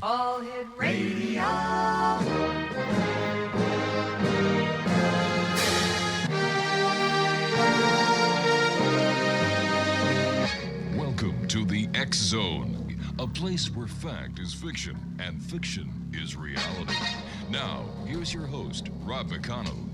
All Hit Radio. Welcome to the X Zone, a place where fact is fiction and fiction is reality. Now, here's your host, Rob McConnell.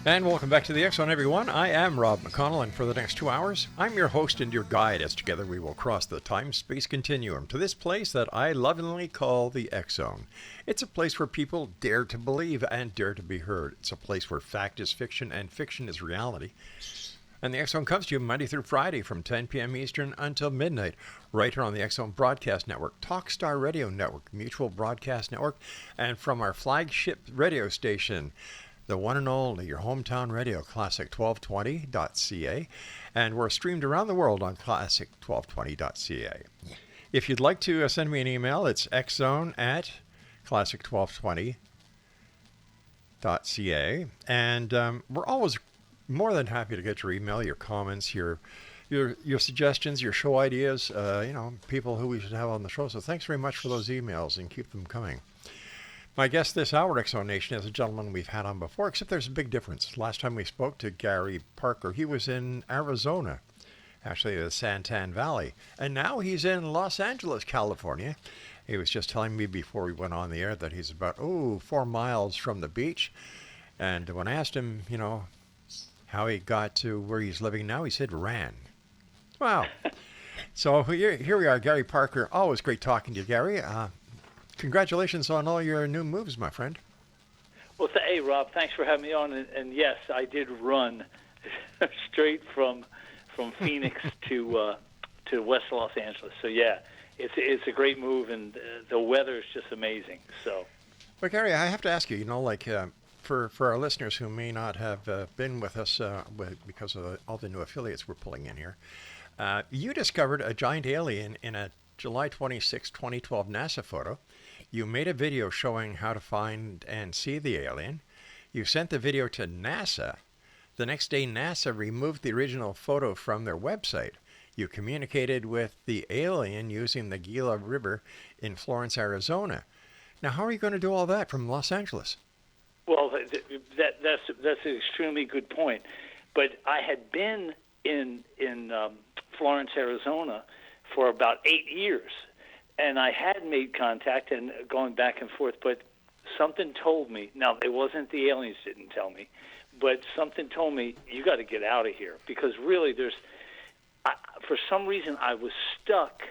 And welcome back to the X Zone, everyone. I am Rob McConnell, and for the next 2 hours, I'm your host and your guide as together we will cross the time-space continuum to this place that I lovingly call the X Zone. It's a place where people dare to believe and dare to be heard. It's a place where fact is fiction and fiction is reality. And the X Zone comes to you Monday through Friday from 10 p.m. Eastern until midnight, right here on the X Zone Broadcast Network, Talkstar Radio Network, Mutual Broadcast Network, and from our flagship radio station, the one and only, your hometown radio, classic1220.ca, and we're streamed around the world on classic1220.ca. If you'd like to send me an email, it's xzone@classic1220.ca, and we're always more than happy to get your email, your comments, your suggestions, your show ideas, people who we should have on the show. So thanks very much for those emails, and keep them coming. My guest this hour, X Zone Nation, is a gentleman we've had on before, except there's a big difference. Last time we spoke to Gary Parker, he was in Arizona, actually the Santan Valley, and now he's in Los Angeles, California. He was just telling me before we went on the air that he's about, 4 miles from the beach, and when I asked him, how he got to where he's living now, he said ran. Wow. So here we are, Gary Parker. Always great talking to you, Gary. Congratulations on all your new moves, my friend. Well, hey, Rob, thanks for having me on. And yes, I did run straight from Phoenix to West Los Angeles. So, yeah, it's a great move, and the weather is just amazing. So, well, Gary, I have to ask you, for our listeners who may not have been with us because of all the new affiliates we're pulling in here, you discovered a giant alien in a July 26, 2012 NASA photo. You made a video showing how to find and see the alien. You sent the video to NASA. The next day, NASA removed the original photo from their website. You communicated with the alien using the Gila River in Florence, Arizona. Now, how are you going to do all that from Los Angeles? Well, that's an extremely good point. But I had been in Florence, Arizona for about 8 years. And I had made contact and going back and forth, but something told me, now it wasn't the aliens didn't tell me, but something told me, you got to get out of here. Because really for some reason I was stuck.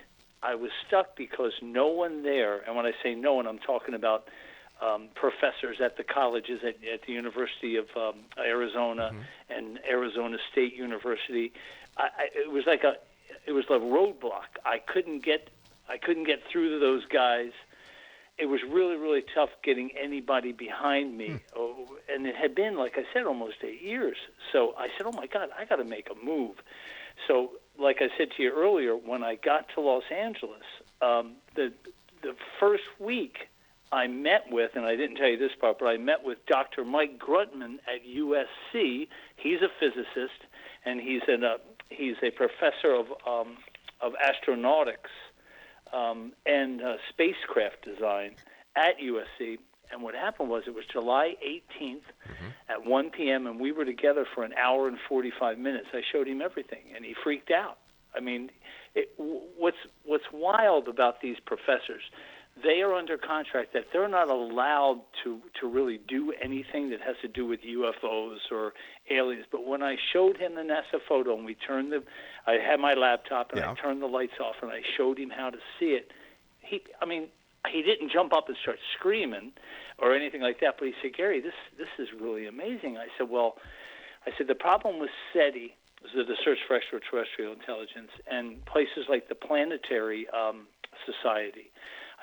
I was stuck because no one there, and when I say no one, I'm talking about professors at the colleges at the University of Arizona and Arizona State University. It was like a roadblock. I couldn't get through to those guys. It was really, really tough getting anybody behind me. And it had been, like I said, almost 8 years. So I said, oh, my God, I got to make a move. So like I said to you earlier, when I got to Los Angeles, the first week I met with, and I didn't tell you this part, but I met with Dr. Mike Grutman at USC. He's a physicist, and he's a professor of astronautics and spacecraft design at USC. And what happened was it was July 18th at 1 p.m., and we were together for an hour and 45 minutes. I showed him everything, and he freaked out. I mean, what's wild about these professors, they are under contract that they're not allowed to really do anything that has to do with UFOs or aliens. But when I showed him the NASA photo and I had my laptop and I turned the lights off and I showed him how to see it, he didn't jump up and start screaming or anything like that, but he said, Gary, this is really amazing. I said, the problem with SETI, the Search for Extraterrestrial Intelligence, and places like the Planetary Society,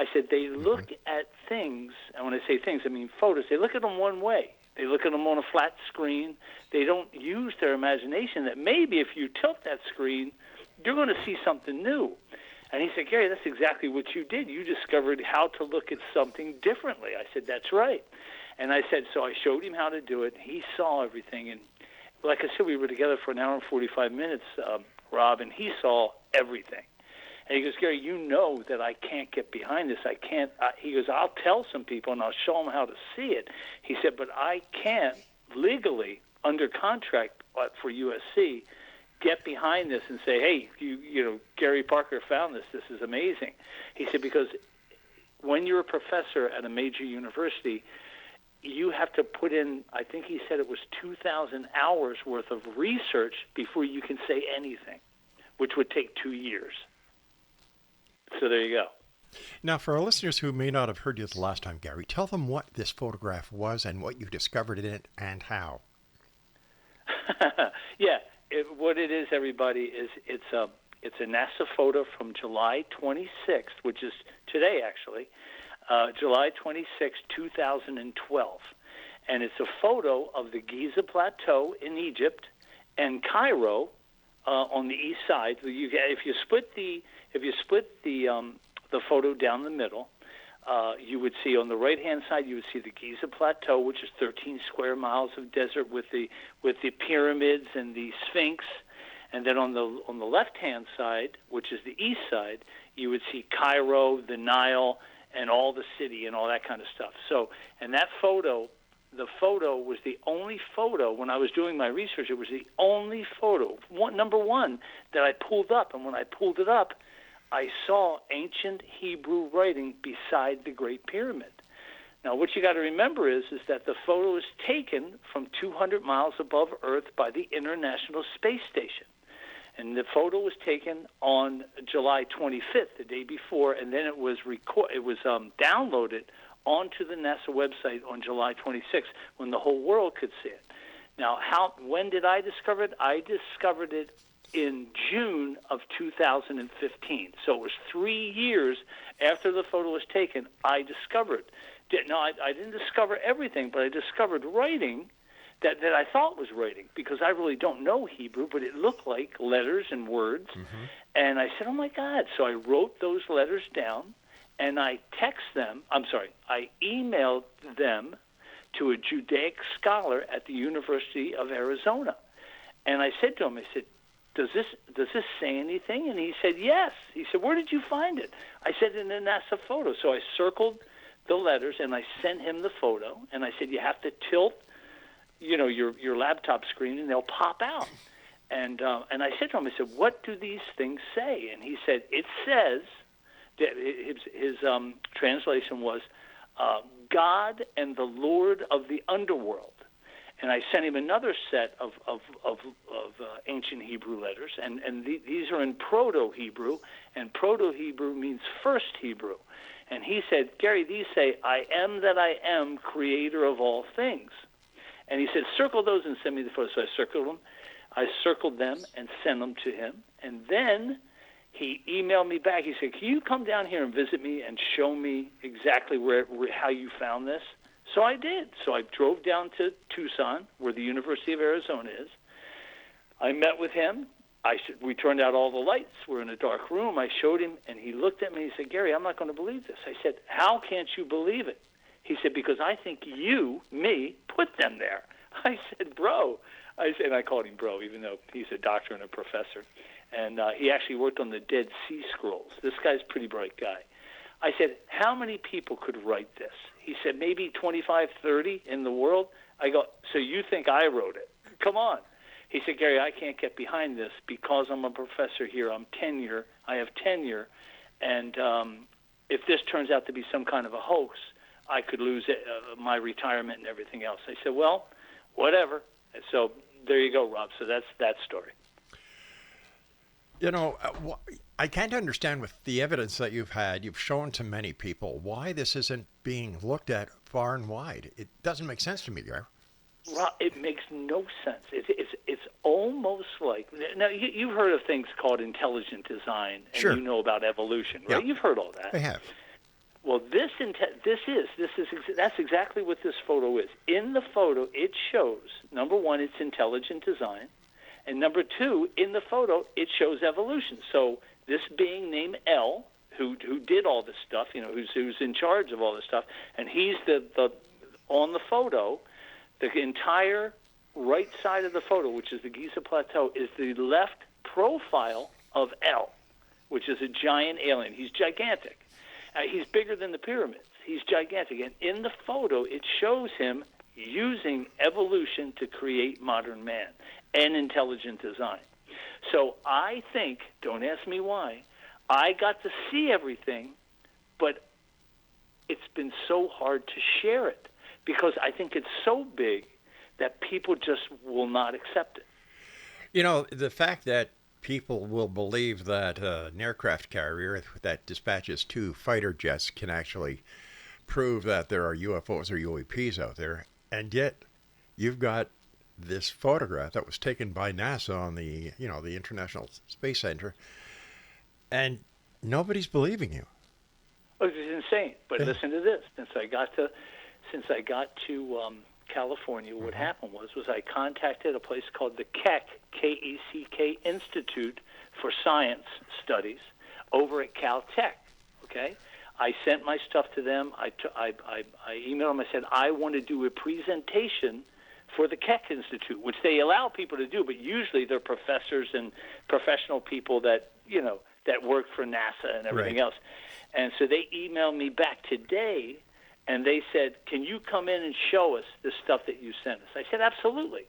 I said, they look at things, and when I say things, I mean photos, they look at them one way. They look at them on a flat screen. They don't use their imagination that maybe if you tilt that screen, you're going to see something new. And he said, Gary, that's exactly what you did. You discovered how to look at something differently. I said, that's right. And I said, so I showed him how to do it. He saw everything. And like I said, we were together for an hour and 45 minutes, Rob, and he saw everything. And he goes, Gary, you know that I can't get behind this. I can't. He goes, I'll tell some people and I'll show them how to see it. He said, but I can't legally, under contract for USC, get behind this and say, hey, you know, Gary Parker found this. This is amazing. He said, because when you're a professor at a major university, you have to put in, I think he said it was 2,000 hours worth of research before you can say anything, which would take 2 years. So there you go. Now, for our listeners who may not have heard you the last time, Gary, tell them what this photograph was and what you discovered in it and how. Yeah, what it is, everybody, is it's a NASA photo from July 26th, which is today, actually, July 26, 2012. And it's a photo of the Giza Plateau in Egypt and Cairo on the east side. If you split the photo down the middle, you would see on the right-hand side, you would see the Giza Plateau, which is 13 square miles of desert with the pyramids and the Sphinx. And then on the left-hand side, which is the east side, you would see Cairo, the Nile, and all the city and all that kind of stuff. So, and that photo, the photo was the only photo, when I was doing my research, it was the only photo, number one, that I pulled up. And when I pulled it up, I saw ancient Hebrew writing beside the Great Pyramid. Now, what you got to remember is that the photo is taken from 200 miles above Earth by the International Space Station. And the photo was taken on July 25th, the day before, and then it was downloaded onto the NASA website on July 26th when the whole world could see it. Now, when did I discover it? I discovered it in June of 2015. So it was 3 years after the photo was taken, I discovered. Now, I didn't discover everything, but I discovered writing that I thought was writing, because I really don't know Hebrew, but it looked like letters and words. Mm-hmm. And I said, oh, my God. So I wrote those letters down, and I emailed them to a Judaic scholar at the University of Arizona. And I said to him, does this say anything? And he said, yes. He said, where did you find it? I said, in the NASA photo. So I circled the letters, and I sent him the photo, and I said, you have to tilt your laptop screen, and they'll pop out. And I said to him, I said, what do these things say? And he said, it says, that his translation was, God and the Lord of the underworld. And I sent him another set of ancient Hebrew letters, and these are in Proto-Hebrew, and Proto-Hebrew means first Hebrew. And he said, Gary, these say, I am that I am, creator of all things. And he said, circle those and send me the photos. So I circled them and sent them to him. And then he emailed me back. He said, can you come down here and visit me and show me exactly how you found this? So I did. So I drove down to Tucson, where the University of Arizona is. I met with him. We turned out all the lights. We're in a dark room. I showed him, and he looked at me and he said, Gary, I'm not going to believe this. I said, how can't you believe it? He said, because I think me, put them there. I said, bro. And I called him bro, even though he's a doctor and a professor. And he actually worked on the Dead Sea Scrolls. This guy's a pretty bright guy. I said, how many people could write this? He said, maybe 25, 30 in the world. I go, so you think I wrote it? Come on. He said, Gary, I can't get behind this because I'm a professor here. I have tenure. And if this turns out to be some kind of a hoax, I could lose my retirement and everything else. I said, well, whatever. So there you go, Rob. So that's that story. You know, I can't understand with the evidence that you've shown to many people, why this isn't being looked at far and wide. It doesn't make sense to me, Gary. Rob, it makes no sense. It's almost like, now you've heard of things called intelligent design, and Sure. you know about evolution, right? Yeah. You've heard all that. I have. Well, that's exactly what this photo is. In the photo, it shows, number one, it's intelligent design, and number two, in the photo, it shows evolution. So this being named L, who did all this stuff, who's in charge of all this stuff, and he's the on the photo, the entire right side of the photo, which is the Giza Plateau, is the left profile of L, which is a giant alien. He's gigantic. He's bigger than the pyramids. He's gigantic. And in the photo, it shows him using evolution to create modern man and intelligent design. So I think, don't ask me why, I got to see everything, but it's been so hard to share it because I think it's so big that people just will not accept it. You know, the fact that people will believe that an aircraft carrier that dispatches 2 fighter jets can actually prove that there are UFOs or UAPs out there, and yet you've got this photograph that was taken by NASA on the International Space Center, and nobody's believing you. It's insane. But listen to this. Since I got to California, what happened was I contacted a place called the Keck, K-E-C-K Institute for Science Studies over at Caltech. Okay, I sent my stuff to them. I emailed them. I said I want to do a presentation for the Keck Institute, which they allow people to do, but usually they're professors and professional people that work for NASA and everything Right. else. And so they emailed me back today. And they said, can you come in and show us the stuff that you sent us? I said, absolutely.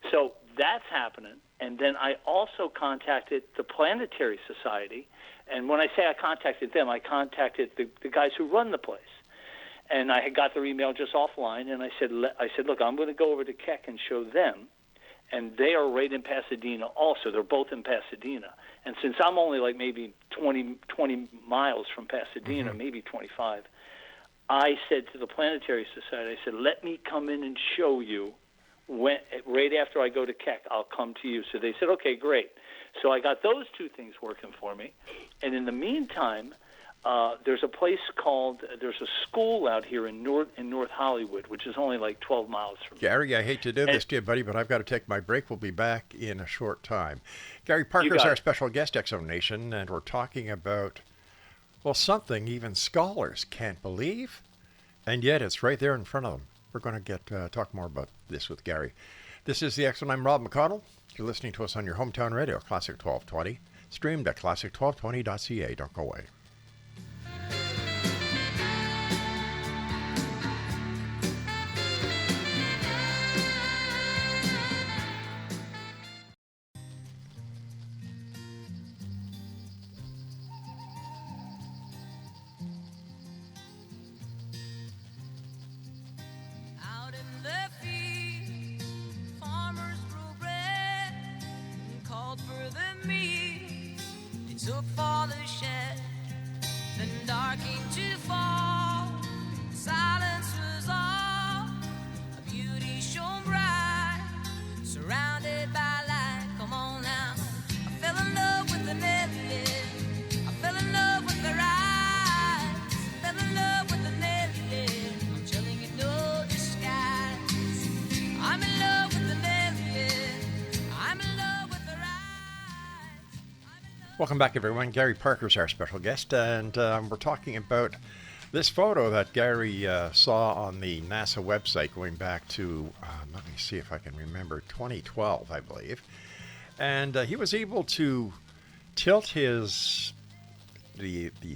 So that's happening. And then I also contacted the Planetary Society. And when I say I contacted them, I contacted the guys who run the place. And I had got their email just offline. And I said, look, I'm going to go over to Keck and show them. And they are right in Pasadena also. They're both in Pasadena. And since I'm only like maybe 20 miles from Pasadena, maybe 25, I said to the Planetary Society, I said, let me come in and show you. Right after I go to Keck, I'll come to you. So they said, okay, great. So I got those 2 things working for me. And in the meantime, there's a school out here in North Hollywood, which is only like 12 miles from here. Gary, I hate to do this to you, buddy, but I've got to take my break. We'll be back in a short time. Gary Parker is our special guest, X-Zone Nation, and we're talking about, well, something even scholars can't believe, and yet it's right there in front of them. We're going to talk more about this with Gary. This is the X-Zone. I'm Rob McConnell. You're listening to us on your hometown radio, Classic 1220, streamed at classic1220.ca. Don't go away. Out in the field, farmers grew bread and called for the meat. They took for the shed. Then dark came to fall. Silence was all. A beauty shone bright, surrounded by light. Come on now. I fell in love with an alien. I fell in love with their eyes. Fell in love with an alien. I'm telling you, no disguise. I'm in love with an alien. I'm in love with their eyes. Welcome back, everyone. Gary Parker is our special guest, and we're talking about this photo that Gary saw on the NASA website going back to, let me see if I can remember, 2012, I believe. And he was able to tilt the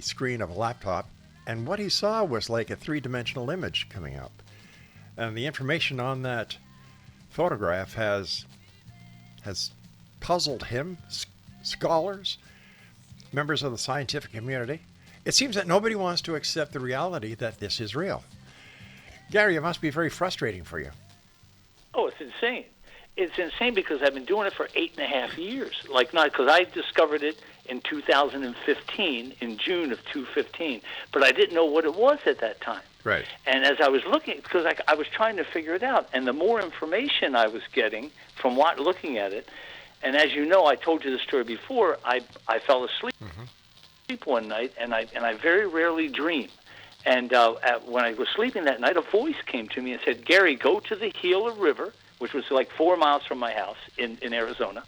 screen of a laptop, and what he saw was like a 3-dimensional image coming up. And the information on that photograph has puzzled him, scholars, members of the scientific community, It seems that nobody wants to accept the reality that this is real. Gary, it must be very frustrating for you. Oh, it's insane. It's insane because I've been doing it for 8.5 years. Like, not because I discovered it in 2015, in June of 2015, but I didn't know what it was at that time. Right. And as I was looking, because I was trying to figure it out, and the more information I was getting from looking at it, and as you know, I told you the story before, I fell asleep one night, and I very rarely dream. And when I was sleeping that night, a voice came to me and said, Gary, go to the Gila River, which was like 4 miles from my house in Arizona.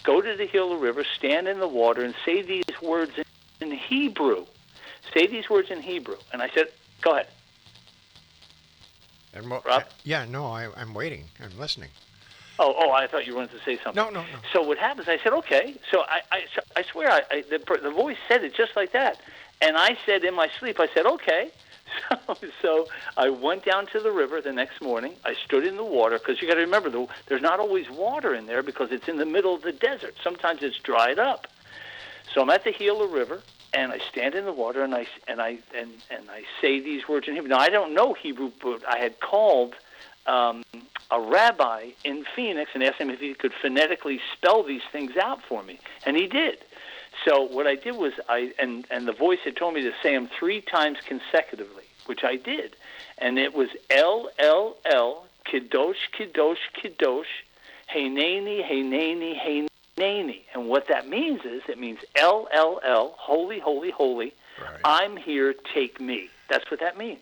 Go to the Gila River, stand in the water, and say these words in Hebrew. Say these words in Hebrew. And I said, go ahead. And Rob? Yeah, no, I'm waiting. I'm listening. Oh, I thought you wanted to say something. No. So what happens, I said, okay. So I swear, the voice said it just like that. And I said in my sleep, I said, okay. So I went down to the river the next morning. I stood in the water because you got to remember, there's not always water in there because it's in the middle of the desert. Sometimes it's dried up. So I'm at the Gila River, and I stand in the water, and I say these words in Hebrew. Now I don't know Hebrew, but I had called a rabbi in Phoenix and asked him if he could phonetically spell these things out for me, and he did. So what I did was and the voice had told me to say them 3 times consecutively, which I did, and it was L, Kadosh, Kadosh, Kadosh, Heineni, Heineni, Heineni, and what that means is it means L, holy, holy, holy. Right. I'm here, take me. That's what that means.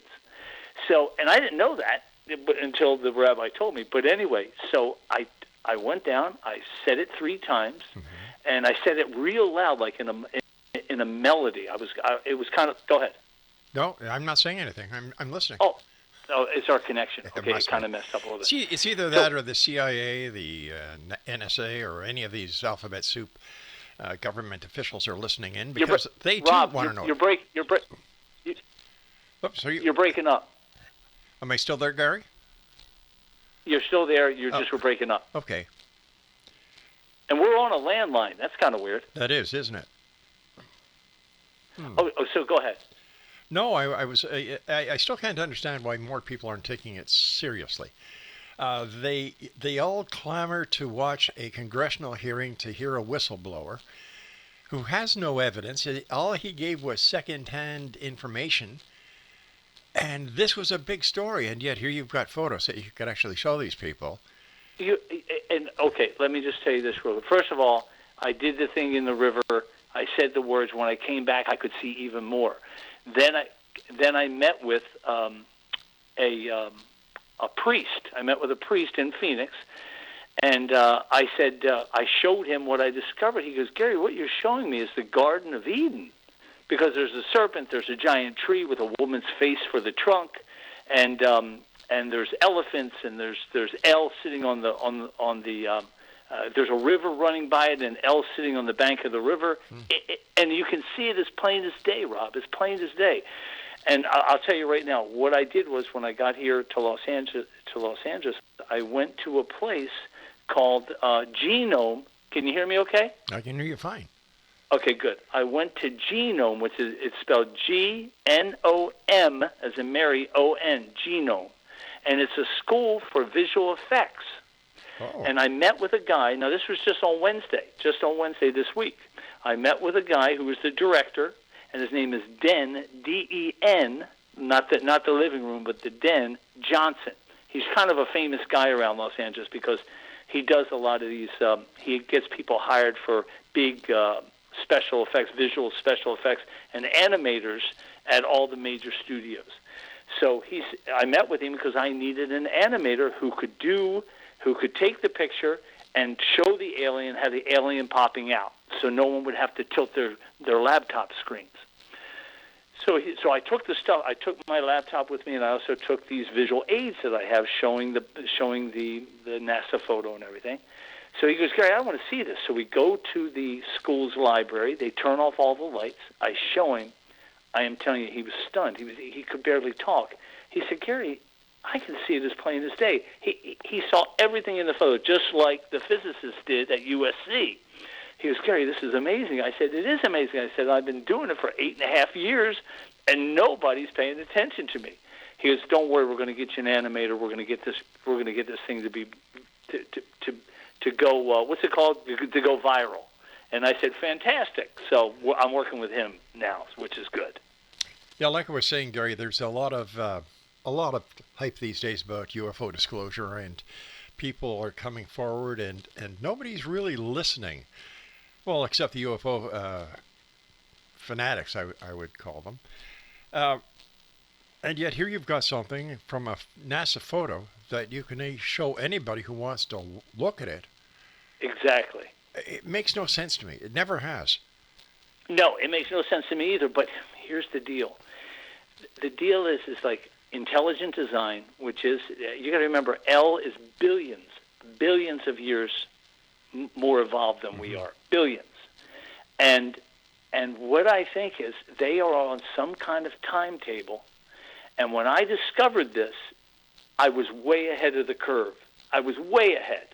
So, and I didn't know that until the rabbi told me. But anyway, so I went down, I said it 3 times. And I said it real loud, like in a melody. It was kind of. Go ahead. No, I'm not saying anything. I'm listening. Oh, it's our connection. Okay, it kind be. of messed up a little bit. See, it's either that or the CIA, the NSA, or any of these alphabet soup government officials are listening in because they too Rob, want to know. You're breaking up. Am I still there, Gary? You're still there. We're breaking up. Okay. And we're on a landline. That's kind of weird. That is, isn't it? Oh, so go ahead. No, I still can't understand why more people aren't taking it seriously. They all clamor to watch a congressional hearing to hear a whistleblower who has no evidence. All he gave was second-hand information, and this was a big story. And yet here you've got photos that you could actually show these people. Okay, let me just tell you this real quick. First of all, I did the thing in the river. I said the words. When I came back, I could see even more. Then I met with a priest. I met with a priest in Phoenix, and I said I showed him what I discovered. He goes, Gary, what you're showing me is the Garden of Eden, because there's a serpent, there's a giant tree with a woman's face for the trunk, and there's elephants, and there's Elle sitting on the there's a river running by it, and Elle sitting on the bank of the river, and you can see it as plain as day, Rob, as plain as day. And I'll tell you right now, what I did was when I got here to Los Angeles, I went to a place called Genome. Can you hear me? Okay. I can hear you fine. Okay, good. I went to Genome, which is it's spelled G-N-O-M as in Mary O-N, Genome. And it's a school for visual effects. Oh. And I met with a guy. Now, this was just on Wednesday this week. I met with a guy who was the director, and his name is Den, D-E-N, not the living room, but the Den Johnson. He's kind of a famous guy around Los Angeles because he does a lot of these. He gets people hired for big special effects, visual special effects, and animators at all the major studios. So I met with him because I needed an animator who could take the picture and show the alien, have the alien popping out, so no one would have to tilt their laptop screens. So I took the stuff. I took my laptop with me, and I also took these visual aids that I have showing the NASA photo and everything. So he goes, Gary, I want to see this. So we go to the school's library. They turn off all the lights. I show him. I am telling you, he was stunned. He could barely talk. He said, Gary, I can see it as plain as day. He saw everything in the photo, just like the physicists did at USC. He goes, Gary, this is amazing. I said, it is amazing. I said, I've been doing it for 8.5 years, and nobody's paying attention to me. He goes, don't worry, we're going to get you an animator. We're going to get this. We're going to get this thing to go. What's it called? To go viral. And I said, fantastic. So I'm working with him now, which is good. Yeah, like I was saying, Gary, there's a lot of hype these days about UFO disclosure, and people are coming forward, and nobody's really listening. Well, except the UFO fanatics, I would call them. And yet here you've got something from a NASA photo that you can show anybody who wants to look at it. Exactly. It makes no sense to me. It never has. No, it makes no sense to me either, but here's the deal. The deal is like intelligent design, which is, you got to remember, L is billions of years more evolved than we are. Billions. And what I think is they are on some kind of timetable. And when I discovered this, I was way ahead of the curve. I was way ahead.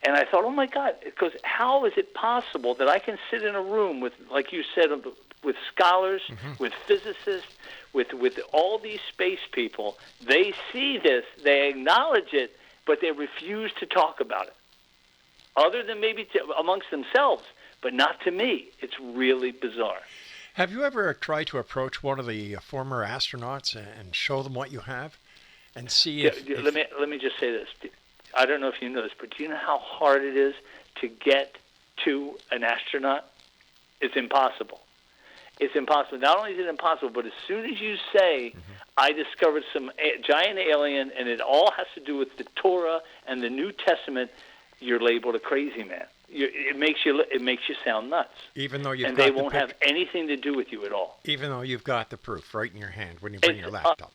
And I thought, oh, my God, because how is it possible that I can sit in a room with, like you said, with scholars, with physicists, with all these space people? They see this, they acknowledge it, but they refuse to talk about it, other than maybe amongst themselves, but not to me. It's really bizarre. Have you ever tried to approach one of the former astronauts and show them what you have and see if... Let me just say this. I don't know if you know this, but do you know how hard it is to get to an astronaut? It's impossible. It's impossible. Not only is it impossible, but as soon as you say, I discovered some giant alien, and it all has to do with the Torah and the New Testament, you're labeled a crazy man. It makes you sound nuts. Even though you've and got they won't have anything to do with you at all. Even though you've got the proof right in your hand when you bring your laptop.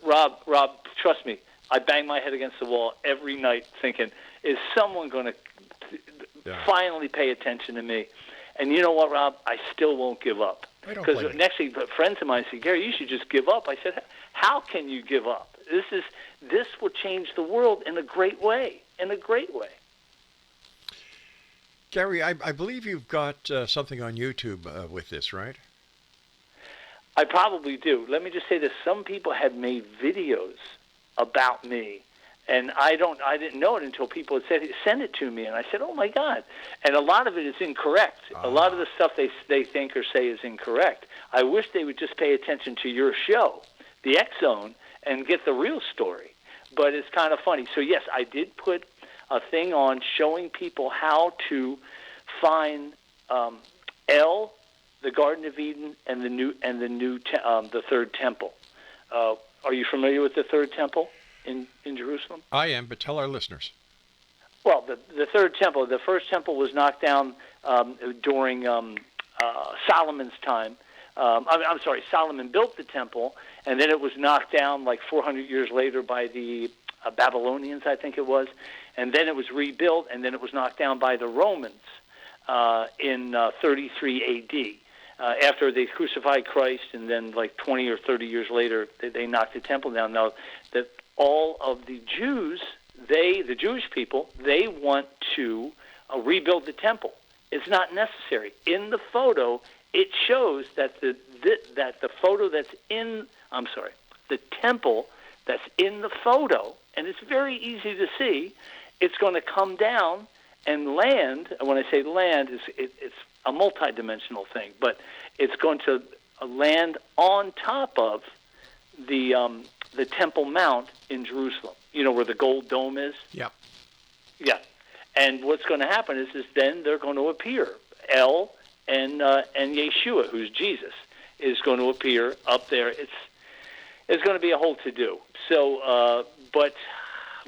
Rob, trust me, I bang my head against the wall every night thinking, is someone going to finally pay attention to me? And you know what, Rob? I still won't give up. Because actually, friends of mine say, Gary, you should just give up. I said, how can you give up? This will change the world in a great way. Gary, I believe you've got something on YouTube with this, right? I probably do. Let me just say this. Some people have made videos about me, and I didn't know it until people had said, send it to me. And I said, oh, my God. And a lot of it is incorrect. A lot of the stuff they think or say is incorrect. I wish they would just pay attention to your show, the X Zone, and get the real story. But it's kind of funny. So, yes, I did put a thing on showing people how to find El, the Garden of Eden, and the Third Temple. Are you familiar with the Third Temple in Jerusalem? I am, but tell our listeners. Well, the Third Temple, the first temple was knocked down during Solomon's time. I'm sorry, Solomon built the temple, and then it was knocked down like 400 years later by the Babylonians, I think it was. And then it was rebuilt, and then it was knocked down by the Romans in 33 A.D. After they crucified Christ, and then like 20 or 30 years later, they knocked the temple down. Now, that all of the Jews, the Jewish people, they want to rebuild the temple. It's not necessary. In the photo, it shows that the photo that's in, the temple that's in the photo, and it's very easy to see, it's going to come down and land. And when I say land, it's a multidimensional thing, but it's going to land on top of the Temple Mount in Jerusalem. You know where the gold dome is? Yeah. Yeah. And what's going to happen is then they're going to appear. El and Yeshua, who's Jesus, is going to appear up there. It's going to be a whole to-do. So, but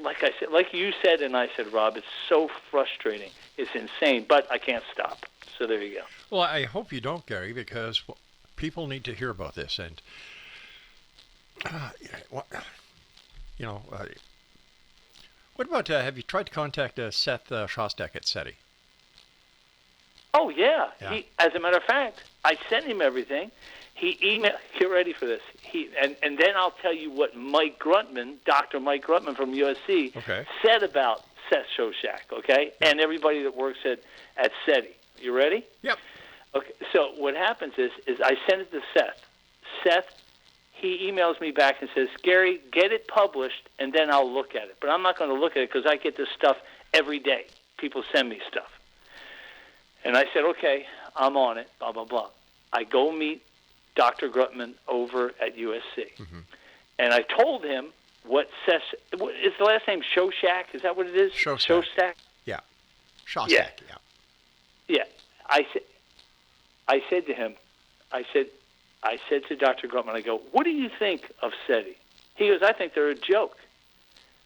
like I said, like you said and I said, Rob, it's so frustrating. It's insane, but I can't stop. So there you go. Well, I hope you don't, Gary, because people need to hear about this. And, what about, have you tried to contact Seth Shostak at SETI? Oh, yeah. As a matter of fact, I sent him everything. He emailed, get ready for this. And then I'll tell you what Mike Gruntman, Dr. Mike Gruntman from USC, said about Seth Shostak, okay? Yeah. And everybody that works at SETI, You ready? Yep. Okay. So what happens is I send it to Seth. Seth, he emails me back and says, Gary, get it published, and then I'll look at it. But I'm not going to look at it because I get this stuff every day. People send me stuff. And I said, okay, I'm on it, blah, blah, blah. I go meet Dr. Grutman over at USC. Mm-hmm. And I told him what Seth, is the last name Shostak? Is that what it is? Shostak? Yeah. Shostak, yeah. Yeah. Yeah. I said to him, I said to Dr. Grutman, I go, what do you think of SETI? He goes, I think they're a joke.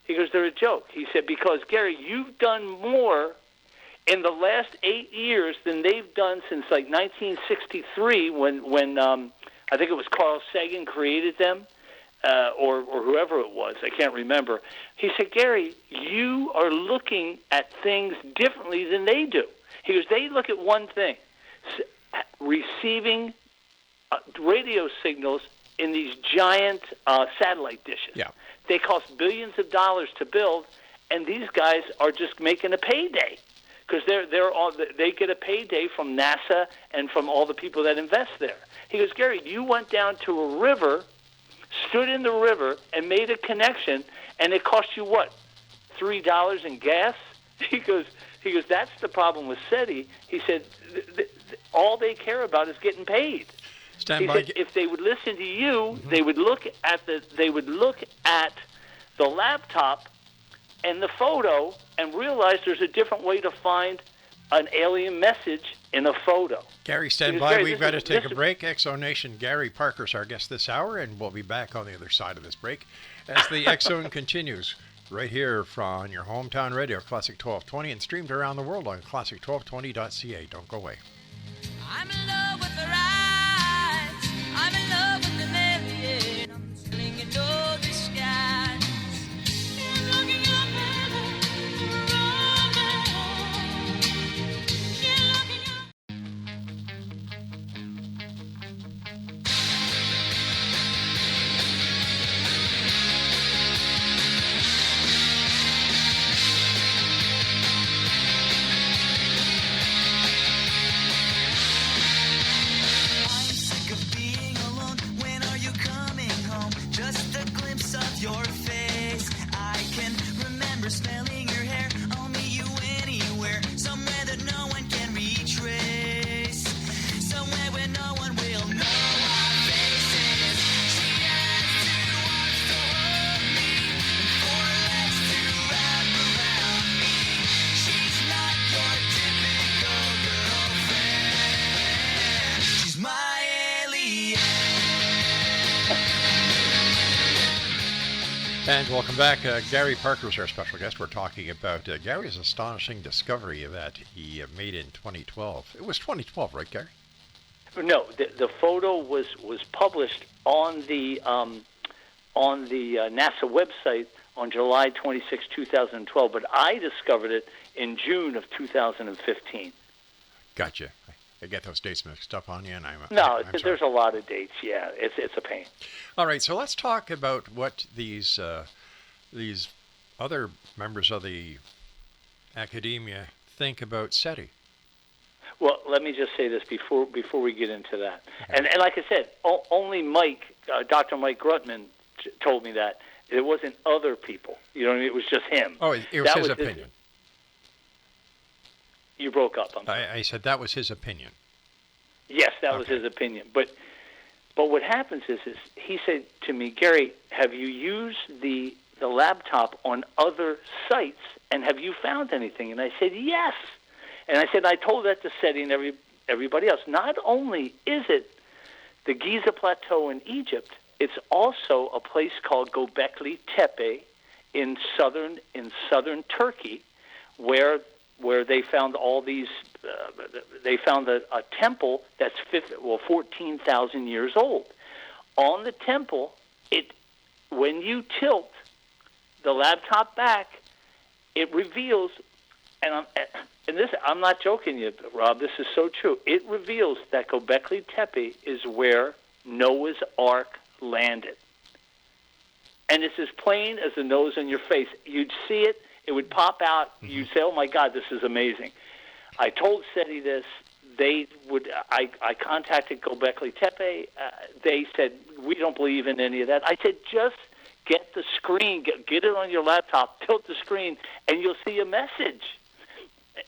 He goes, they're a joke. He said, because, Gary, you've done more in the last 8 years than they've done since, like, 1963 when I think it was Carl Sagan created them, or whoever it was. I can't remember. He said, Gary, you are looking at things differently than they do. He goes, they look at one thing, receiving radio signals in these giant satellite dishes. Yeah. They cost billions of dollars to build, and these guys are just making a payday because they get a payday from NASA and from all the people that invest there. He goes, Gary, you went down to a river, stood in the river, and made a connection, and it cost you what, $3 in gas? He goes, that's the problem with SETI. He said, all they care about is getting paid. He said, if they would listen to you, mm-hmm. they would look at the laptop and the photo and realize there's a different way to find an alien message in a photo. Gary, stand by. We've got to take a break. X-Zone Nation, Gary Parker's our guest this hour, and we'll be back on the other side of this break as the X-Zone continues right here from your hometown radio, Classic 1220, and streamed around the world on classic1220.ca. Don't go away. I'm in love with the rides. I'm in love with the million. I'm slinging no disguise. And looking up at your face. I can remember smelling your hair. I'll meet you anywhere, somewhere that no one can retrace, somewhere where no one will know our faces. She has two arms to hold me, and four legs to wrap around me. She's not your typical girlfriend. She's my alien. And welcome back. Gary Parker was our special guest. We're talking about Gary's astonishing discovery that he made in 2012. It was 2012, right, Gary? No, the photo was published on the NASA website on July 26, 2012, but I discovered it in June of 2015. Gotcha. I get those dates mixed up on you, and I'm there's a lot of dates. Yeah, it's a pain. All right, so let's talk about what these other members of the academia think about SETI. Well, let me just say this before we get into that. Okay. And like I said, only Dr. Mike Grutman told me that. It wasn't other people. You know what I mean? It was just him. Oh, it was his opinion. You broke up. I said that was his opinion. Yes, that was his opinion. But what happens is he said to me, Gary, have you used the laptop on other sites, and have you found anything? And I said, yes. And I said, I told that to SETI and everybody else. Not only is it the Giza Plateau in Egypt, it's also a place called Göbekli Tepe in southern Turkey, where they found all these. They found a temple that's 14,000 years old. On the temple, when you tilt the laptop back, it reveals, and I'm not joking you, Rob. This is so true. It reveals that Göbekli Tepe is where Noah's Ark landed, and it's as plain as the nose on your face. You'd see it. It would pop out. Mm-hmm. You'd say, "Oh my God, this is amazing." I told SETI this. They would. I contacted Göbekli Tepe. They said we don't believe in any of that. I said just get the screen, get it on your laptop, tilt the screen, and you'll see a message.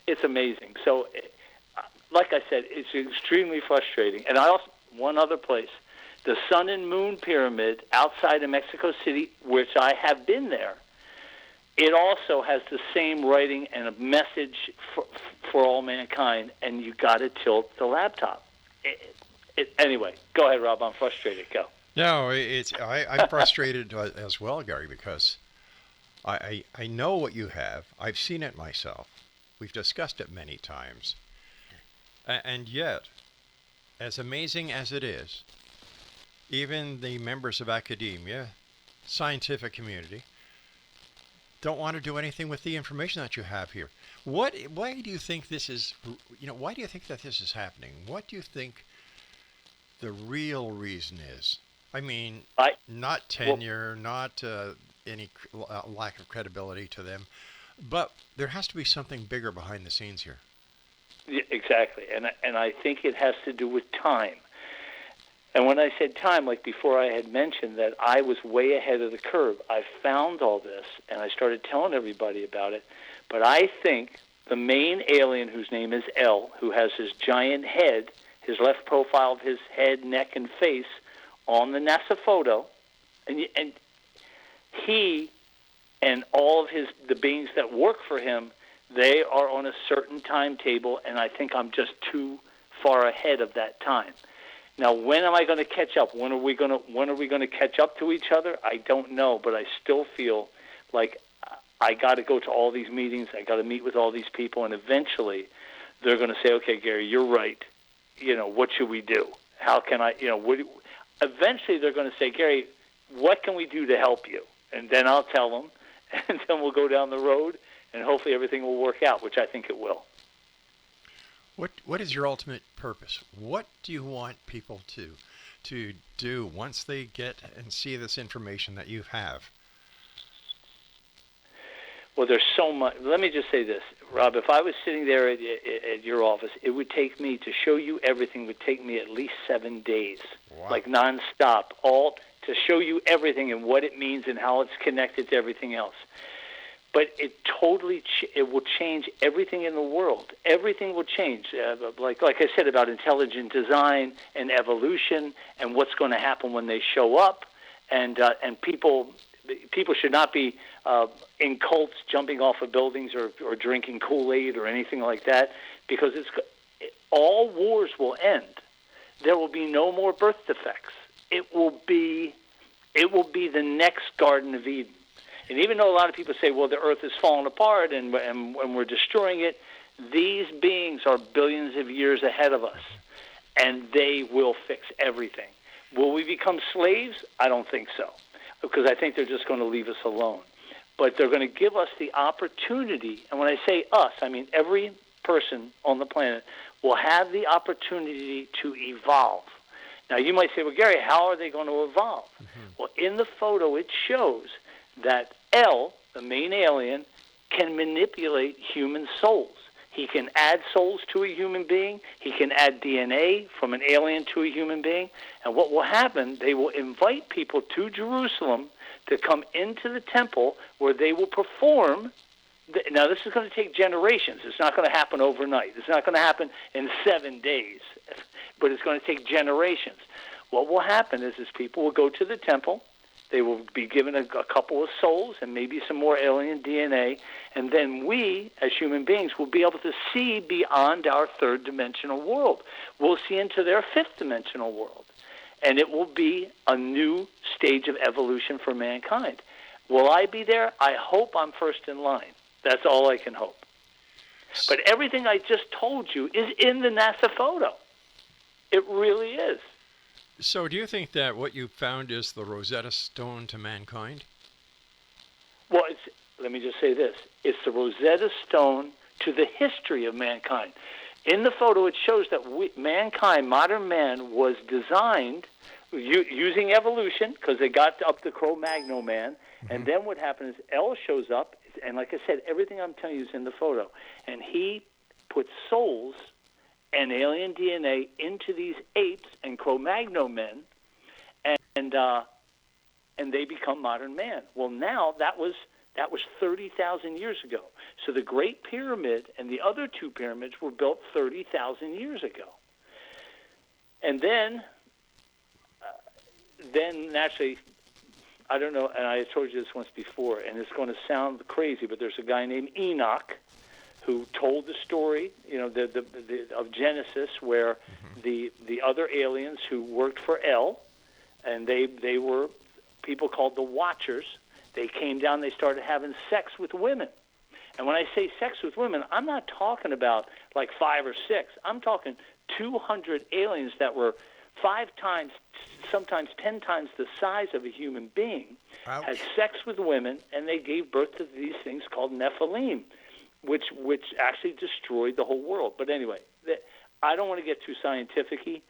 It's amazing. So, like I said, it's extremely frustrating. And I also one other place, the Sun and Moon Pyramid outside of Mexico City, which I have been there. It also has the same writing and a message for all mankind, and you got to tilt the laptop. Anyway, go ahead, Rob. I'm frustrated. Go. No, I'm frustrated as well, Gary, because I know what you have. I've seen it myself. We've discussed it many times. And yet, as amazing as it is, even the members of academia, scientific community, don't want to do anything with the information that you have here. Why do you think this is, why do you think that this is happening? What do you think the real reason is? I mean, not tenure, not any lack of credibility to them, but there has to be something bigger behind the scenes here. Yeah, exactly, and I think it has to do with time. And when I said time, like before I had mentioned that I was way ahead of the curve, I found all this, and I started telling everybody about it. But I think the main alien, whose name is L, who has his giant head, his left profile of his head, neck, and face on the NASA photo, and he and all of the beings that work for him, they are on a certain timetable, and I think I'm just too far ahead of that time. Now, when am I going to catch up? When are we going to catch up to each other? I don't know, but I still feel like I got to go to all these meetings. I got to meet with all these people, and eventually they're going to say, "Okay, Gary, you're right. What should we do? How can I? Eventually they're going to say, "Gary, what can we do to help you?" And then I'll tell them, and then we'll go down the road, and hopefully everything will work out, which I think it will. What is your ultimate purpose? What do you want people to do once they get and see this information that you have? Well, there's so much. Let me just say this, Rob. If I was sitting there at your office, it would take me to show you everything. Would take me at least 7 days, wow. Like nonstop, all to show you everything and what it means and how it's connected to everything else. But it totally it will change everything in the world. Everything will change. Like I said about intelligent design and evolution and what's going to happen when they show up, and people should not be in cults jumping off of buildings or drinking Kool-Aid or anything like that, because all wars will end. There will be no more birth defects. It will be the next Garden of Eden. And even though a lot of people say, well, the earth is falling apart and we're destroying it, these beings are billions of years ahead of us, and they will fix everything. Will we become slaves? I don't think so, because I think they're just going to leave us alone. But they're going to give us the opportunity, and when I say us, I mean every person on the planet will have the opportunity to evolve. Now, you might say, well, Gary, how are they going to evolve? Mm-hmm. Well, in the photo, it shows that L, the main alien, can manipulate human souls. He can add souls to a human being. He can add DNA from an alien to a human being. And what will happen, they will invite people to Jerusalem to come into the temple where they will perform. Now, this is going to take generations. It's not going to happen overnight. It's not going to happen in 7 days, but it's going to take generations. What will happen is people will go to the temple. They will be given a couple of souls and maybe some more alien DNA, and then we, as human beings, will be able to see beyond our third-dimensional world. We'll see into their fifth-dimensional world, and it will be a new stage of evolution for mankind. Will I be there? I hope I'm first in line. That's all I can hope. But everything I just told you is in the NASA photo. It really is. So do you think that what you found is the Rosetta Stone to mankind? Well, let me just say this. It's the Rosetta Stone to the history of mankind. In the photo, it shows that mankind, modern man, was designed using evolution, because they got up to Cro-Magnon man, and then what happened is L shows up, and like I said, everything I'm telling you is in the photo, and he put souls and alien DNA into these apes and Cro-Magnon men, and they become modern man. Well, now that was 30,000 years ago. So the Great Pyramid and the other two pyramids were built 30,000 years ago. And then naturally, I don't know, and I told you this once before, and it's going to sound crazy, but there's a guy named Enoch who told the story, of Genesis, where the other aliens who worked for El, and they were people called the Watchers. They came down, they started having sex with women. And when I say sex with women, I'm not talking about like 5 or 6. I'm talking 200 aliens that were 5 times, sometimes 10 times the size of a human being, Ouch. had sex with women, and they gave birth to these things called Nephilim, which actually destroyed the whole world. But anyway, I don't want to get too scientific-y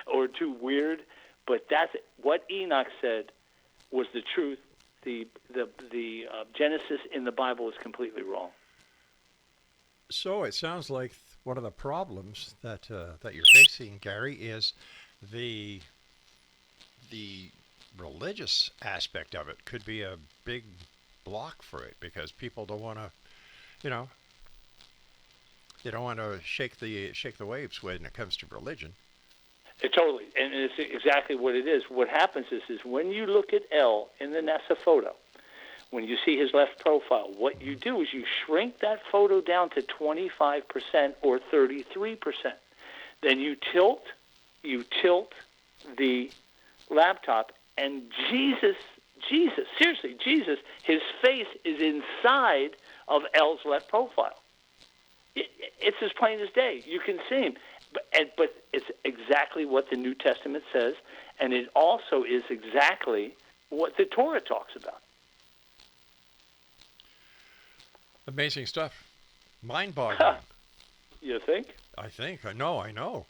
or too weird, but that's what Enoch said was the truth. The Genesis in the Bible is completely wrong. So it sounds like one of the problems that you're facing, Gary, is the religious aspect of it could be a big block for it, because people don't want to, they don't want to shake the waves when it comes to religion. Totally, and it's exactly what it is. What happens is when you look at El in the NASA photo, when you see his left profile, what you do is you shrink that photo down to 25% or 33%. Then you tilt the laptop, and Jesus, seriously, Jesus, his face is inside of El's left profile. It's as plain as day. You can see him. But it's exactly what the New Testament says, and it also is exactly what the Torah talks about. Amazing stuff. Mind-boggling. You think? I think. I know.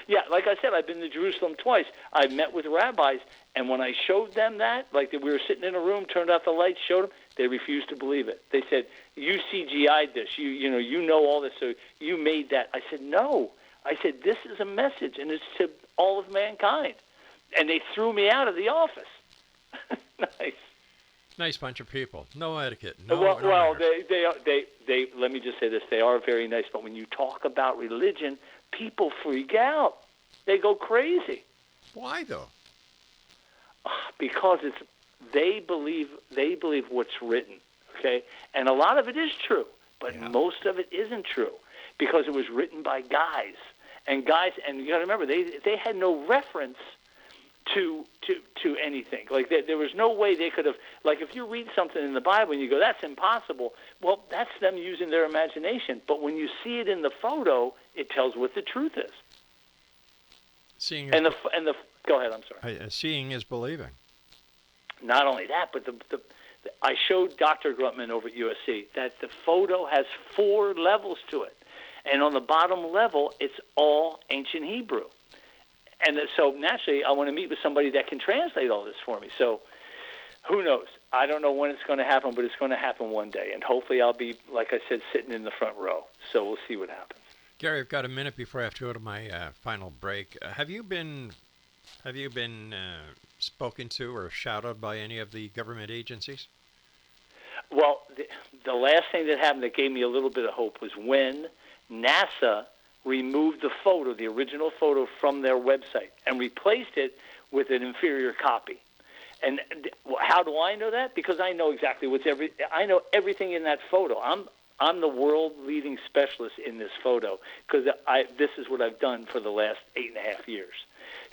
Yeah, like I said, I've been to Jerusalem twice. I've met with rabbis, and when I showed them that, like we were sitting in a room, turned out the lights, showed them, they refused to believe it. They said, "You CGI'd this. You know all this, so you made that." I said, "No." I said, "This is a message, and it's to all of mankind." And they threw me out of the office. Nice. Nice bunch of people. No etiquette. No. Well, manners. they. Let me just say this: they are very nice. But when you talk about religion, people freak out. They go crazy. Why though? Because they believe what's written. Okay, and a lot of it is true, but most of it isn't true because it was written by guys. And you got to remember, they had no reference to anything. Like there was no way they could have. Like if you read something in the Bible and you go, "That's impossible," well, that's them using their imagination. But when you see it in the photo, it tells what the truth is. Seeing Go ahead. I'm sorry. Seeing is believing. Not only that, but I showed Dr. Grutman over at USC that the photo has 4 levels to it. And on the bottom level, it's all ancient Hebrew. And so naturally, I want to meet with somebody that can translate all this for me. So who knows? I don't know when it's going to happen, but it's going to happen one day. And hopefully I'll be, like I said, sitting in the front row. So we'll see what happens. Gary, I've got a minute before I have to go to my final break. Have you been spoken to or shadowed by any of the government agencies? Well, the last thing that happened that gave me a little bit of hope was when NASA removed the photo, the original photo, from their website and replaced it with an inferior copy. And how do I know that? Because I know exactly I know everything in that photo. I'm the world leading specialist in this photo because this is what I've done for the last 8.5 years.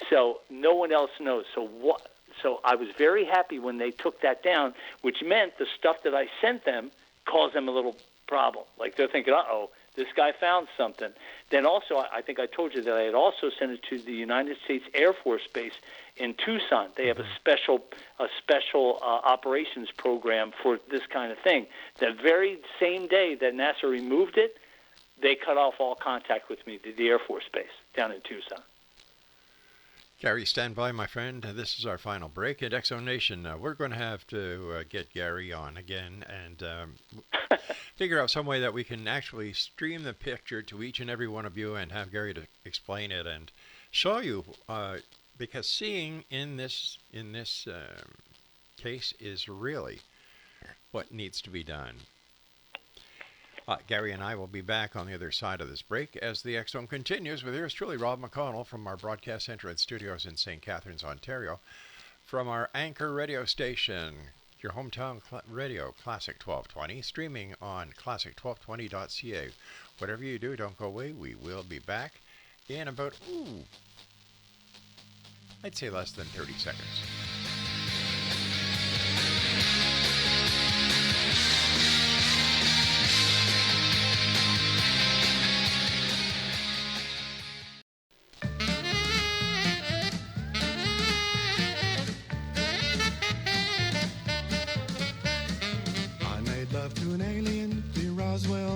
So no one else knows. So I was very happy when they took that down, which meant the stuff that I sent them caused them a little problem. Like they're thinking, uh-oh, this guy found something. Then also, I think I told you that I had also sent it to the United States Air Force Base in Tucson. They have a special operations program for this kind of thing. The very same day that NASA removed it, they cut off all contact with me to the Air Force Base down in Tucson. Gary, stand by, my friend. This is our final break at Exo Nation. We're going to have to get Gary on again and figure out some way that we can actually stream the picture to each and every one of you and have Gary to explain it and show you. Because seeing in this case is really what needs to be done. Gary and I will be back on the other side of this break as the X-Zone continues with yours truly, Rob McConnell, from our broadcast center and studios in St. Catharines, Ontario, from our anchor radio station, your hometown radio, Classic 1220, streaming on classic1220.ca. Whatever you do, don't go away. We will be back in about, I'd say less than 30 seconds.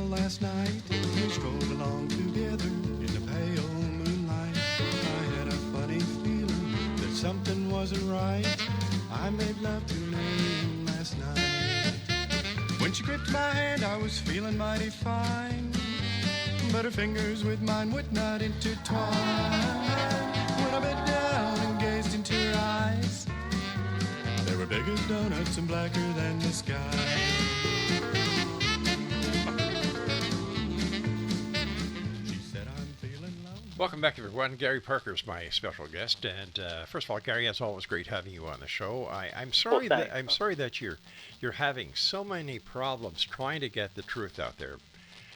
Last night, we strolled along together in the pale moonlight. I had a funny feeling that something wasn't right. I made love to an alien last night. When she gripped my hand, I was feeling mighty fine, but her fingers with mine would not intertwine. When I bent down and gazed into her eyes, they were big as donuts and blacker than the sky. Welcome back, everyone. Gary Parker is my special guest, and first of all, Gary, it's always great having you on the show. I'm sorry that you're having so many problems trying to get the truth out there.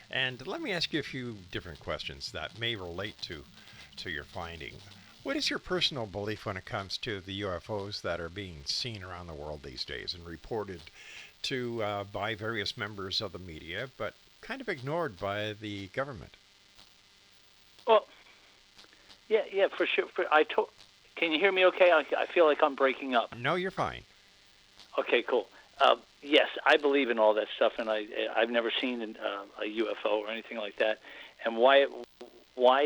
And let me ask you a few different questions that may relate to your finding. What is your personal belief when it comes to the UFOs that are being seen around the world these days and reported to by various members of the media, but kind of ignored by the government? Well, yeah, for sure. Can you hear me okay? I feel like I'm breaking up. No, you're fine. Okay, cool. Yes, I believe in all that stuff, and I've never seen a UFO or anything like that. And why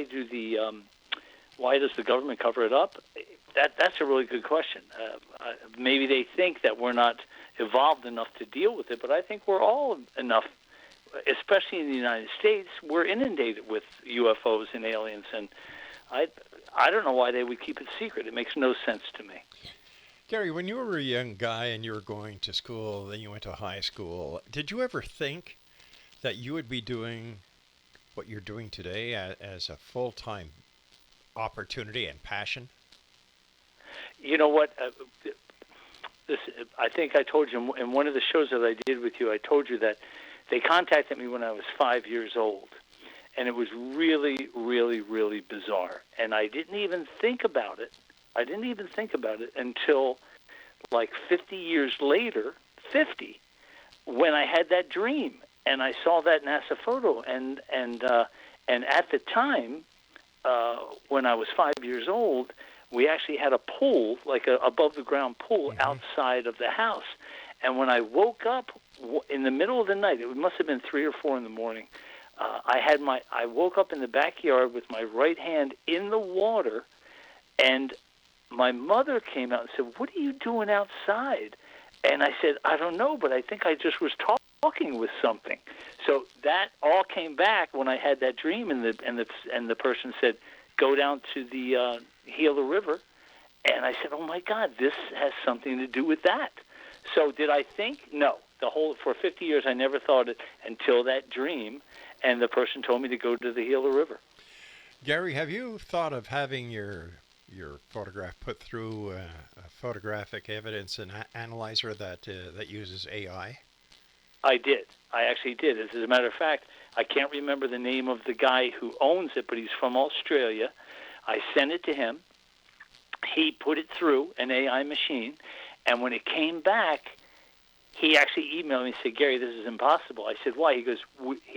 does the government cover it up? That's a really good question. Maybe they think that we're not evolved enough to deal with it, but I think we're all enough. Especially in the United States, we're inundated with UFOs and aliens, and I don't know why they would keep it secret. It makes no sense to me. Gary, when you were a young guy and you were going to school, then you went to high school, did you ever think that you would be doing what you're doing today as a full-time opportunity and passion? You know what? I think I told you in one of the shows that I did with you, I told you that they contacted me when I was 5 years old, and it was really, really, really bizarre. And I didn't even think about it. Until like 50 years later, when I had that dream and I saw that NASA photo. And at the time, when I was 5 years old, we actually had a pool, like a above the ground pool, outside of the house. And when I woke up in the middle of the night, it must have been 3 or 4 in the morning, I woke up in the backyard with my right hand in the water, and my mother came out and said, "What are you doing outside?" And I said, "I don't know, but I think I just was talking with something." So that all came back when I had that dream, and the person said, "Go down to the Gila River," and I said, "Oh my God, this has something to do with that." So did I think? No. For 50 years, I never thought it until that dream, and the person told me to go to the Gila River. Gary, have you thought of having your photograph put through a photographic evidence and analyzer that uses AI? I did. I actually did. As a matter of fact, I can't remember the name of the guy who owns it, but he's from Australia. I sent it to him. He put it through an AI machine, and when it came back, he actually emailed me and said, "Gary, this is impossible." I said, "Why?" He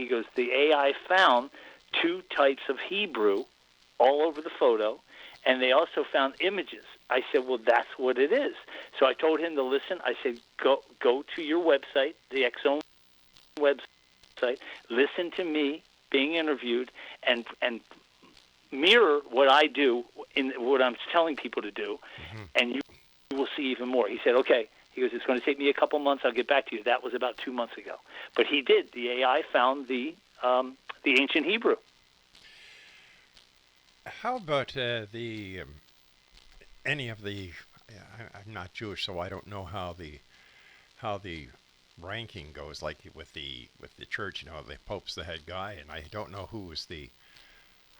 goes, "The AI found 2 types of Hebrew all over the photo, and they also found images." I said, "Well, that's what it is." So I told him to listen. I said, go to your website, the X-Zone website, listen to me being interviewed, and mirror what I do in what I'm telling people to do, and you will see even more. He said, okay. He goes, it's going to take me a couple months. I'll get back to you. That was about 2 months ago. But he did. The AI found the ancient Hebrew. How about any of the? I'm not Jewish, so I don't know how the ranking goes. Like with the church, the Pope's the head guy, and I don't know who is the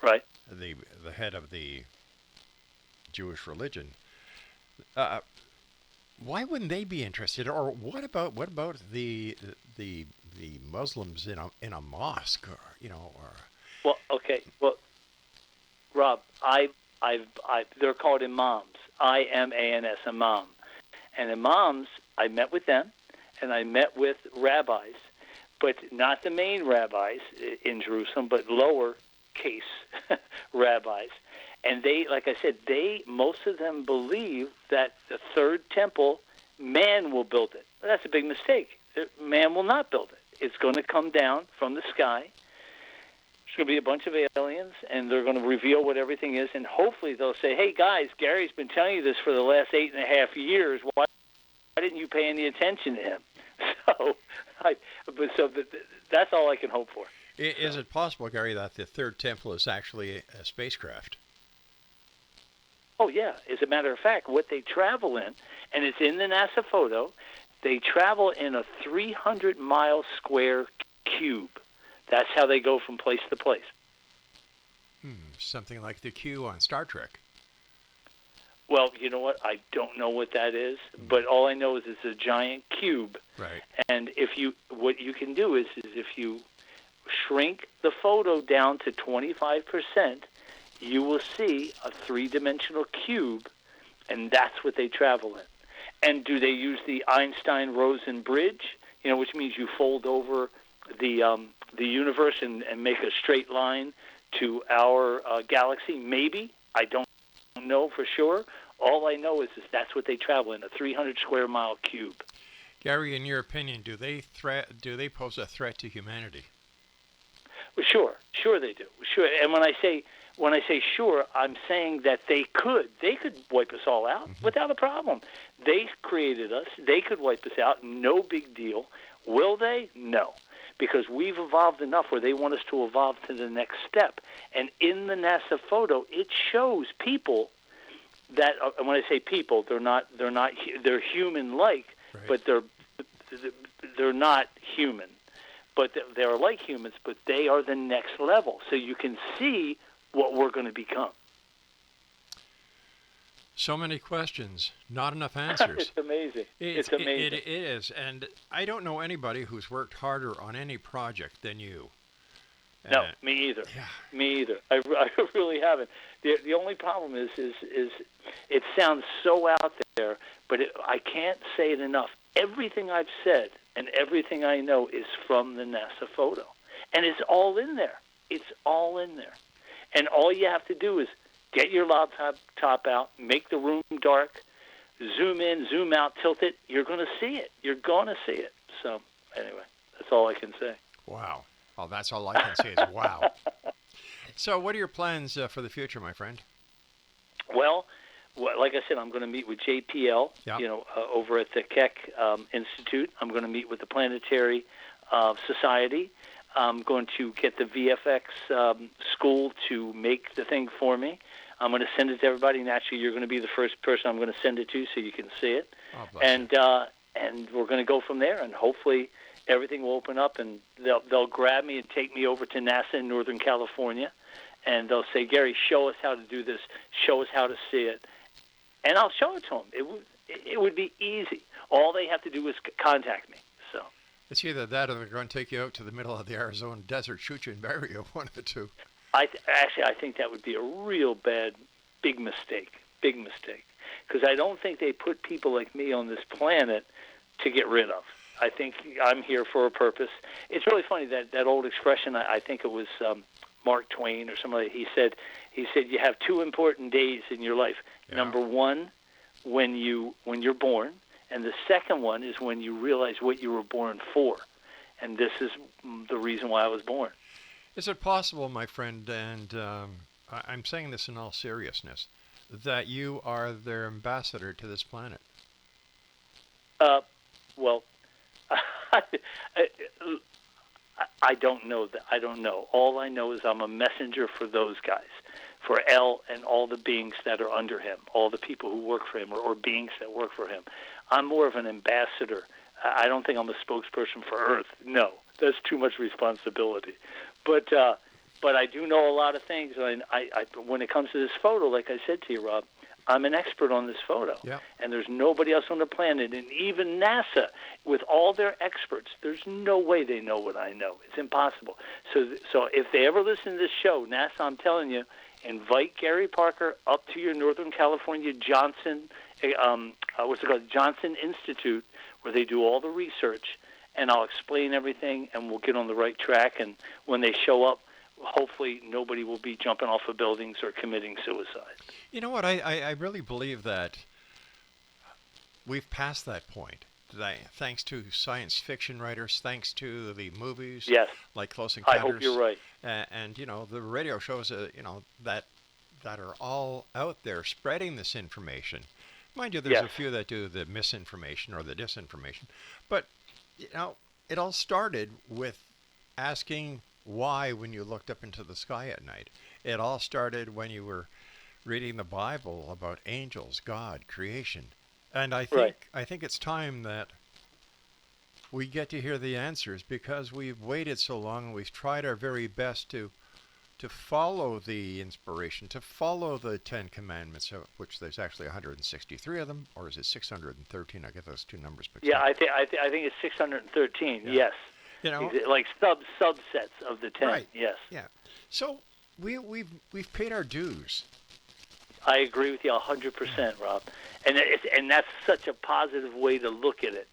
head of the Jewish religion. Why wouldn't they be interested? Or what about the Muslims in a mosque, or Well, okay. Well, Rob, they're called imams. IMANS, imam. And imams, I met with them, and I met with rabbis, but not the main rabbis in Jerusalem, but lower case rabbis. And they, like I said, most of them believe that the third temple, man will build it. That's a big mistake. Man will not build it. It's going to come down from the sky. There's going to be a bunch of aliens, and they're going to reveal what everything is, and hopefully they'll say, hey, guys, Gary's been telling you this for the last 8.5 years. Why didn't you pay any attention to him? So that's all I can hope for. Is it possible, Gary, that the third temple is actually a spacecraft? Oh, yeah. As a matter of fact, what they travel in, and it's in the NASA photo, they travel in a 300-mile square cube. That's how they go from place to place. Something like the Q on Star Trek. Well, you know what? I don't know what that is, but all I know is it's a giant cube. Right. And what you can do is if you shrink the photo down to 25%, you will see a three-dimensional cube, and that's what they travel in. And do they use the Einstein-Rosen bridge, which means you fold over the universe and make a straight line to our galaxy? Maybe. I don't know for sure. All I know is that's what they travel in, a 300-square-mile cube. Gary, in your opinion, do they pose a threat to humanity? Well, sure they do. Sure. And when I say sure, I'm saying that they could wipe us all out without a problem. They created us. They could wipe us out. No big deal. Will they? No. Because we've evolved enough where they want us to evolve to the next step. And in the NASA photo, it shows people that, and when I say people, they're human-like, right. But they're not human. But they're like humans, but they are the next level. So you can see what we're going to become. So many questions, not enough answers. It's amazing. It's amazing. It is, and I don't know anybody who's worked harder on any project than you. No, me either. Yeah. Me either. I really haven't. The only problem is it sounds so out there, but I can't say it enough. Everything I've said and everything I know is from the NASA photo, and it's all in there. It's all in there. And all you have to do is get your laptop out, make the room dark, zoom in, zoom out, tilt it. You're going to see it. You're going to see it. So anyway, that's all I can say. Wow. Well, that's all I can say is wow. So what are your plans for the future, my friend? Well, like I said, I'm going to meet with JPL, over at the Keck Institute. I'm going to meet with the Planetary Society. I'm going to get the VFX school to make the thing for me. I'm going to send it to everybody. Naturally, you're going to be the first person I'm going to send it to so you can see it. Oh, bless you. And we're going to go from there, and hopefully everything will open up, and they'll grab me and take me over to NASA in Northern California, and they'll say, Gary, show us how to do this. Show us how to see it. And I'll show it to them. It would be easy. All they have to do is contact me. So it's either that or they're going to take you out to the middle of the Arizona desert, shoot you and bury you, one of the two. I think that would be a real big mistake, because I don't think they put people like me on this planet to get rid of. I think I'm here for a purpose. It's really funny, that old expression, I think it was Mark Twain or somebody, he said you have two important days in your life. Yeah. Number one, when you're born, and the second one is when you realize what you were born for. And this is the reason why I was born. Is it possible, my friend, and I'm saying this in all seriousness, that you are their ambassador to this planet. Well, I don't know that. I don't know. All I know is I'm a messenger for those guys, for El and all the beings that are under him, all the people who work for him or beings that work for him. I'm more of an ambassador. I don't think I'm a spokesperson for Earth. No, that's too much responsibility. But I do know a lot of things. And I when it comes to this photo, like I said to you, Rob, I'm an expert on this photo. Yeah. And there's nobody else on the planet, and even NASA, with all their experts, there's no way they know what I know. It's impossible. So if they ever listen to this show, NASA, I'm telling you, invite Gary Parker up to your Northern California Johnson, Johnson Institute, where they do all the research, and I'll explain everything, and we'll get on the right track. And when they show up, hopefully nobody will be jumping off of buildings or committing suicide. You know what? I really believe that we've passed that point. Thanks to science fiction writers, thanks to the movies, yes, like Close Encounters. I hope you're right. And the radio shows, that are all out there spreading this information. Mind you, there's Yes. a few that do the misinformation or the disinformation. But, it all started with asking why when you looked up into the sky at night. It all started when you were reading the Bible about angels, God, creation. And I think it's time that we get to hear the answers, because we've waited so long and we've tried our very best to follow the inspiration, to follow the 10 Commandments, of which there's actually 163 of them, or is it 613? I get those two numbers mixed up. I think it's 613. Yeah. Yes. Like subsets of the 10. Right. Yes. Yeah. So we've paid our dues. I agree with you 100%, Rob. And that's such a positive way to look at it.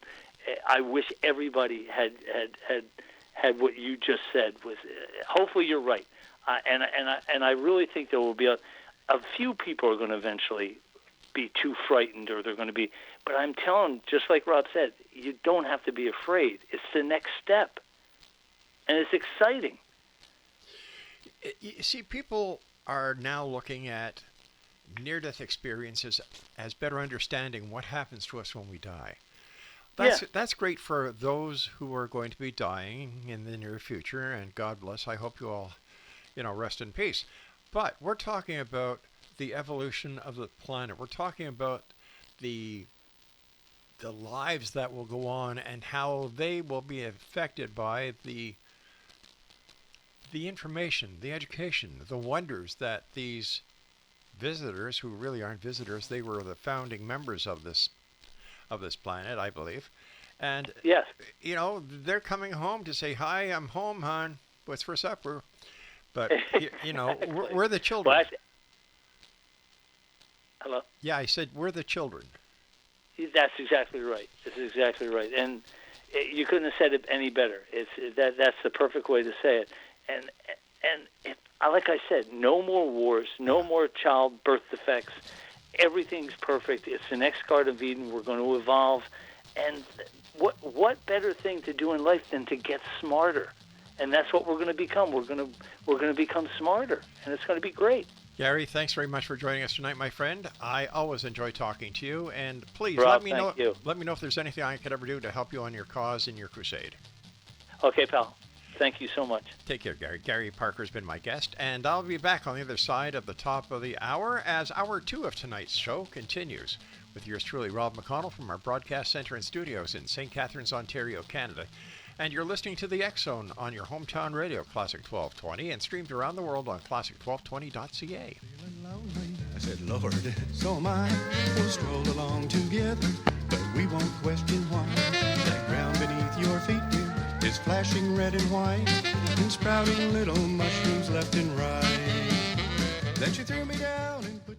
I wish everybody had what you just said. Hopefully you're right. And I really think there will be a few people are going to eventually be too frightened, or they're going to be. But I'm telling, just like Rob said, you don't have to be afraid. It's the next step, and it's exciting. You see, people are now looking at near-death experiences as better understanding what happens to us when we die. That's great for those who are going to be dying in the near future, and God bless. I hope you all, rest in peace. But we're talking about the evolution of the planet. We're talking about the lives that will go on and how they will be affected by the information, the education, the wonders that these visitors, who really aren't visitors, they were the founding members of this planet, I believe. And yes, they're coming home to say, "Hi, I'm home, hon. What's for supper?" But we're the children. Well, hello? Yeah, I said we're the children. That's exactly right. That's exactly right. And you couldn't have said it any better. That's the perfect way to say it. And like I said, no more wars, no more child birth defects. Everything's perfect. It's the next Garden of Eden. We're going to evolve. And what better thing to do in life than to get smarter? And that's what we're going to become. We're going to become smarter, and it's going to be great. Gary, thanks very much for joining us tonight, my friend. I always enjoy talking to you, and please Rob, let me know if there's anything I could ever do to help you on your cause and your crusade. Okay, pal. Thank you so much. Take care, Gary. Gary Parker's been my guest, and I'll be back on the other side of the top of the hour as hour 2 of tonight's show continues with yours truly, Rob McConnell, from our broadcast center and studios in St. Catharines, Ontario, Canada. And you're listening to the X Zone on your hometown radio, Classic 1220, and streamed around the world on classic1220.ca. Feeling lonely, I said, Lord, so am I. We'll stroll along together, but we won't question why. That ground beneath your feet, dear, is flashing red and white, and sprouting little mushrooms left and right. Then she threw me down and put